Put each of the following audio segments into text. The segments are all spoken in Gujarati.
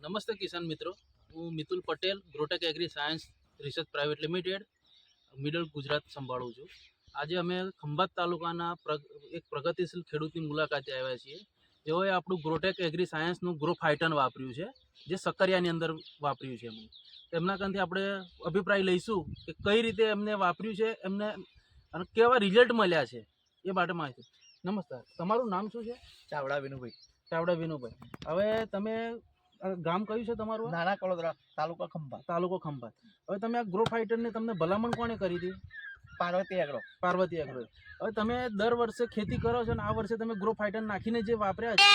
નમસ્તે કિસાન મિત્રો, હું Mitul Patel Grotech Agri Science Research Private Limited middle Gujarat સંભાળું છું. આજે અમે ખંભાત તાલુકાના એક પ્રગતિશીલ ખેડૂતની મુલાકાતે આવ્યા છીએ. જેઓએ આપણું ગ્રોટેક એગ્રી સાયન્સનું ગ્રો ફાઇટન વાપર્યું છે, જે સક્કરિયાની અંદર વાપર્યું છે. એમના કારણથી આપણે અભિપ્રાય લઈશું કે કઈ રીતે એમને વાપર્યું છે, એમને અને કેવા રિઝલ્ટ મળ્યા છે એ માટે માહિતી. નમસ્કાર, તમારું નામ શું છે? ચાવડા વિનુભાઈ. ચાવડા વિનુભાઈ. હવે તમે ગામ કયું છે તમારું? નાના કલોદરા, તાલુકા ખંભાત. તાલુકો ખંભાત. હવે તમે આ ગ્રો ફાઇટરની તમને ભલામણ કોણે કરી હતી? પાર્વતી એગ્રો. પાર્વતી એગ્રો. હવે તમે દર વર્ષે ખેતી કરો છો અને આ વર્ષે તમે ગ્રો ફાઇટર નાખીને જે વાપર્યા છે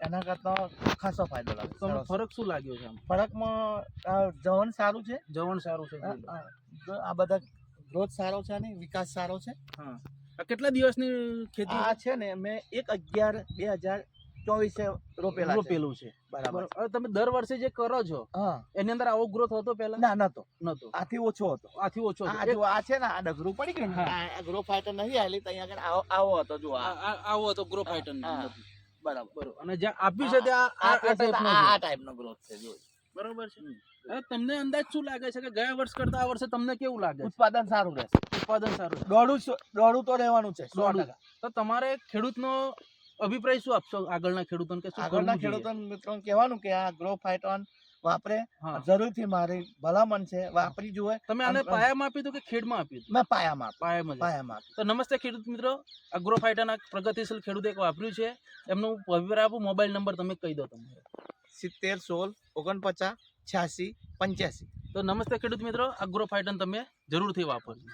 એના કરતા ખાસો ફાયદો લાગે. તમને ફરક શું લાગ્યો છે? આમ ફરકમાં જવન સારું છે, જવણ સારું છે, આ બધા ગ્રોથ સારો છે અને વિકાસ સારો છે. હા. આ કેટલા દિવસની ખેતી આ છે ને મેં 1/11/2024 રોપેલું છે? બરાબર. હવે તમે દર વર્ષે જે કરો છો હા, એની અંદર આવો ગ્રોથ હતો પહેલા? ના નતો, આથી ઓછો હતો. આથી ઓછો હતો. આ જો આ છે ને આ ડગરું પડી ગયું ને, આ ગ્રો ફાઇટર નહીં આલી તો અહીંયા આગળ આવો હતો. જો આવો હતો ગ્રો ફાઇટર. બરાબર. અને જ્યાં આપ્યું છે ત્યાં આ ટાઈપનો ગ્રોથ છે. જો બરોબર છે. હવે તમને અંદાજ શું લાગે છે કે ગયા વર્ષ કરતા આ વર્ષે તમને કેવું લાગે? ઉત્પાદન સારું રહેશે. ઉત્પાદન સારું. દોડું તો રહેવાનું છે. 100%. તો તમારે ખેડૂતનો અભિપ્રાય શું આપશો આગળના ખેડૂતોને? કે આગળના ખેડૂતોને મિત્રોને કહેવાનું કે આ ગ્રો ફાઇટન વાપરે, જરૂરથી મારી ભલામણ છે, વાપરી જુએ. તમે આને પાયામાં આપ્યું હતું કે ખેડમાં આપ્યું હતું? મેં પાયામાં. તો નમસ્તે ખેડૂત મિત્રો, આ ગ્રો ફાઇટન આ પ્રગતિશીલ ખેડૂત એક વાપર્યું છે. એમનો અભિપ્રાય આપું. મોબાઈલ નંબર તમે કહી દો. તમારે 70 16 49 86 85. તો નમસ્તે ખેડૂત મિત્રો, આ ગ્રો ફાઇટન તમે જરૂરથી વાપરજો.